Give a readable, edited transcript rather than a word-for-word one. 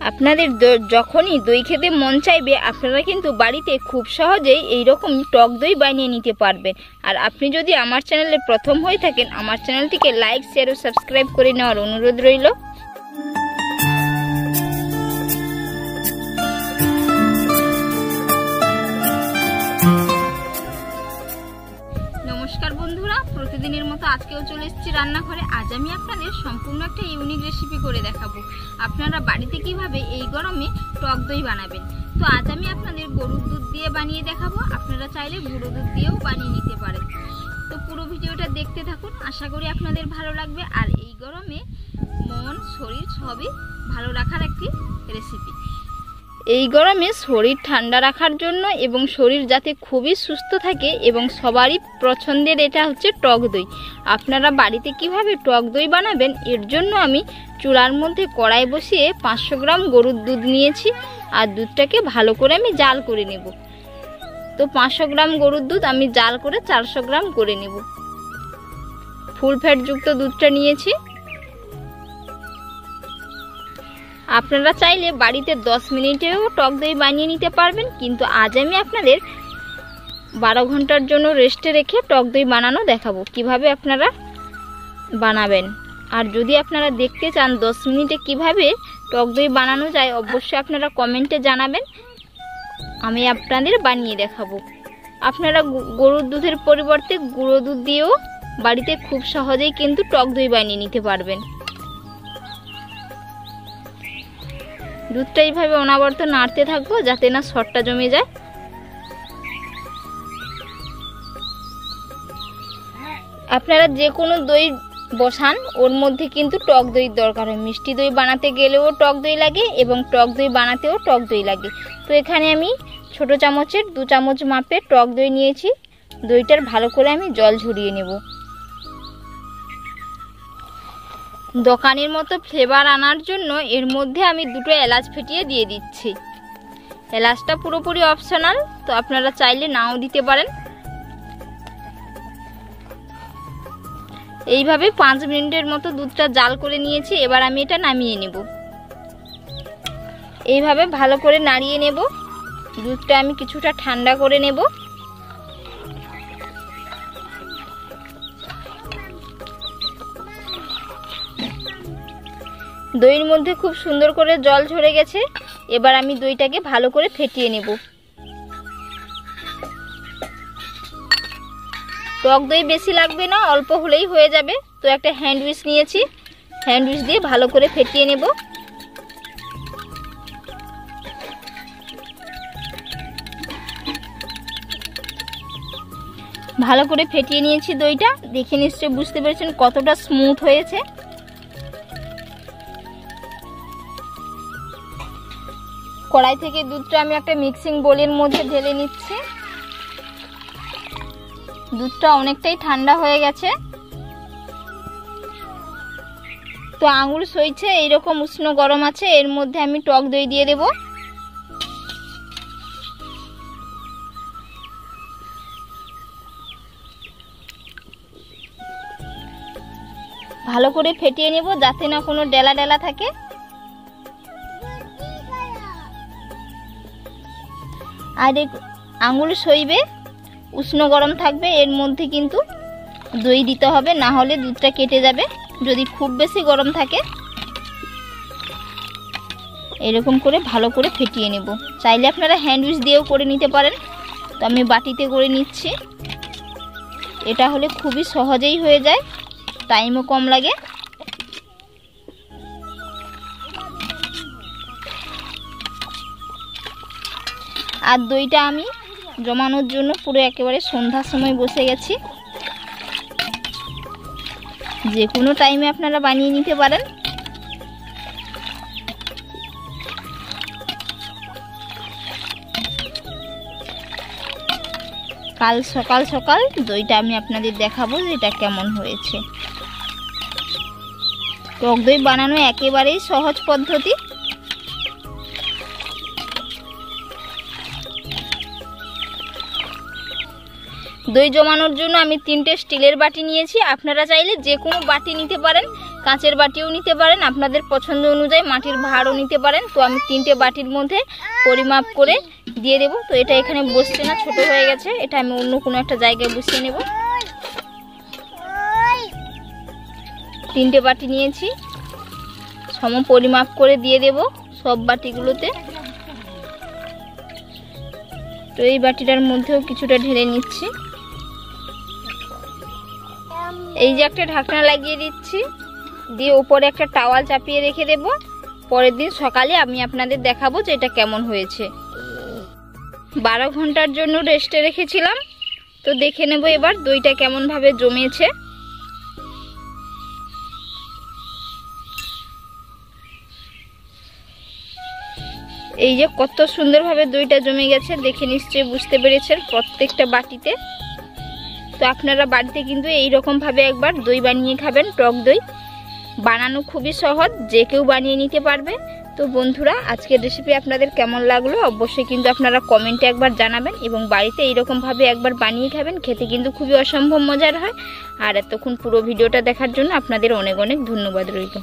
আপনাদের যখনই দই খেতে মন চাইবে আপনারা কিন্তু বাড়িতে খুব সহজেই এই রকম টক দই বানিয়ে নিতে পারবেন। আর আপনি যদি আমার চ্যানেলে প্রথম হয়ে থাকেন আমার চ্যানেলটিকে লাইক শেয়ার ও সাবস্ক্রাইব করে নেওয়ার অনুরোধ রইল। নমস্কার বন্ধুরা, প্রতিদিনের মতো আজকেও চলে এসেছি রান্নাঘরে। আজ আমি আপনাদের সম্পূর্ণ একটা ইউনিক রেসিপি করে দেখাবো আপনারা বাড়িতে কিভাবে এই গরমে টক দই বানাবেন। তো আজ আমি আপনাদের গরুর দুধ দিয়ে বানিয়ে দেখাবো, আপনারা চাইলে গুঁড়ো দুধ দিয়েও বানিয়ে নিতে পারেন। তো পুরো ভিডিওটা দেখতে থাকুন, আশা করি আপনাদের ভালো লাগবে। আর এই গরমে মন শরীর সবই ভালো রাখার একটি রেসিপি। এই গরমে শরীর ঠান্ডা রাখার জন্য এবং শরীর যাতে খুবই সুস্থ থাকে এবং সবারই পছন্দের এটা হচ্ছে টক দই। আপনারা বাড়িতে কিভাবে টক দই বানাবেন এর জন্য আমি চুলার মধ্যে কড়াই বসিয়ে 500 গ্রাম গরুর দুধ নিয়েছি। আর দুধটাকে ভালো করে আমি জাল করে নেব। তো 500 গ্রাম গরুর দুধ আমি জাল করে 400 গ্রাম করে নেব। ফুল ফ্যাট যুক্ত দুধটা নিয়েছি। আপনারা চাইলে বাড়িতে 10 মিনিটেও টক দই বানিয়ে নিতে পারবেন, কিন্তু আজ আমি আপনাদের 12 ঘন্টার জন্য রেস্টে রেখে টক দই বানানো দেখাবো কিভাবে আপনারা বানাবেন। আর যদি আপনারা দেখতে চান 10 মিনিটে কিভাবে টক দই বানানো যায় অবশ্যই আপনারা কমেন্টে জানাবেন, আমি আপনাদের বানিয়ে দেখাবো। আপনারা গরুর দুধের পরিবর্তে গুঁড়ো দুধ দিয়েও বাড়িতে খুব সহজেই কিন্তু টক দই বানিয়ে নিতে পারবেন। দুধটা এইভাবে অনবরত নাড়তে থাকবো যাতে না সরটা জমে যায়। আপনারা যে কোনো দই বসান ওর মধ্যে কিন্তু টক দইয়ের দরকার হয়। মিষ্টি দই বানাতে গেলেও টক দই লাগে এবং টক দই বানাতেও টক দই লাগে। তো এখানে আমি ছোট চামচের 2 চামচ মাপে টক দই নিয়েছি। দইটার ভালো করে আমি জল ঝরিয়ে নেব। দোকানের মতো ফ্লেভার আনার জন্য এর মধ্যে আমি 2টো এলাচ ফেটিয়ে দিয়ে দিচ্ছি। এলাচটা পুরোপুরি অপশনাল, তো আপনারা চাইলে নাও দিতে পারেন। এইভাবে 5 মিনিটের মতো দুধটা জাল করে নিয়েছি। এবার আমি এটা নামিয়ে নেব। এইভাবে ভালো করে নাড়িয়ে নেব। দুধটা আমি কিছুটা ঠান্ডা করে নেব। দইয়ের মধ্যে খুব সুন্দর করে জল ঝরে গেছে। এবার আমি দইটাকে ভালো করে ফেটিয়ে নেব। টক দই বেশি লাগবে না, অল্প হলেই হয়ে যাবে। তো একটা হ্যান্ড উইচ নিয়েছি, হ্যান্ড উইচ দিয়ে ভালো করে ফেটিয়ে নেব। ভালো করে ফেটিয়ে নিয়েছি দইটা। দেখে নিশ্চয়ই বুঝতে পেরেছেন কতটা স্মুথ হয়েছে। কড়াই থেকে দুধটা আমি একটা মিক্সিং বোলের মধ্যে ঢেলে নিচ্ছি। দুধটা অনেকটাই ঠান্ডা হয়ে গেছে। তো আঙুল সইছে এইরকম উষ্ণ গরম আছে, এর মধ্যে আমি টক দই দিয়ে দেব। ভালো করে ফেটিয়ে নেব যাতে না কোনো ডেলা ডেলা থাকে। আর আঙুল সইবে, উষ্ণ গরম থাকবে, এর মধ্যে কিন্তু দই দিতে হবে, না হলে দুধটা কেটে যাবে যদি খুব বেশি গরম থাকে। এরকম করে ভালো করে ফেটিয়ে নেব। চাইলে আপনারা হ্যান্ড উইচ দিয়েও করে নিতে পারেন, তো আমি বাটিতে করে নিচ্ছি। এটা হলে খুবই সহজেই হয়ে যায়, টাইমও কম লাগে। আর দইটা আমি জমানোর জন্য পুরো একেবারে সন্ধ্যার সময় বসে গেছি। যে কোনো টাইমে আপনারা বানিয়ে নিতে পারেন। কাল সকাল সকাল দইটা আমি আপনাদের দেখাবো যে এটা কেমন হয়েছে। টক দই বানানো একেবারেই সহজ পদ্ধতি। দই জমানোর জন্য আমি 3টে স্টিলের বাটি নিয়েছি। আপনারা চাইলে যে কোনো বাটি নিতে পারেন, কাঁচের বাটিও নিতে পারেন, আপনাদের পছন্দ অনুযায়ী মাটির ভাঁড়ও নিতে পারেন। তো আমি 3টে বাটির মধ্যে পরিমাপ করে দিয়ে দেব। তো এটা এখানে বসছে না, ছোট হয়ে গেছে, এটা আমি অন্য কোনো একটা জায়গায় বসিয়ে নেব। 3টে বাটি নিয়েছি, সম পরিমাপ করে দিয়ে দেব সব বাটিগুলোতে। তো এই বাটিটার মধ্যেও কিছুটা ঢেলে নিচ্ছি। এই যে একটা ঢাকনা লাগিয়ে দিচ্ছি, দিয়ে উপরে একটা টাওয়াল চাপিয়ে রেখে দেব। পরের দিন সকালে আমি আপনাদের দেখাবো যে এটা কেমন হয়েছে। 12 ঘন্টার জন্য রেস্টে রেখেছিলাম। তো দেখে নেব এবার দইটা কেমন ভাবে জমেছে। এই যে কত সুন্দরভাবে দইটা জমে গেছে, দেখে নিশ্চয়ই বুঝতে পেরেছেন প্রত্যেকটা বাটিতে। তো আপনারা বাড়িতে কিন্তু এইরকম ভাবে একবার দই বানিয়ে খাবেন। টক দই বানানো খুবই সহজ, যে কেউ বানিয়ে নিতে পারবে। তো বন্ধুরা, আজকের রেসিপি আপনাদের কেমন লাগলো অবশ্যই কিন্তু আপনারা কমেন্টে একবার জানাবেন, এবং বাড়িতে এইরকম ভাবে একবার বানিয়ে খাবেন, খেতে কিন্তু খুবই অসম্ভব মজার হয়। আর এতক্ষণ পুরো ভিডিওটা দেখার জন্য আপনাদের অনেক অনেক ধন্যবাদ রইল।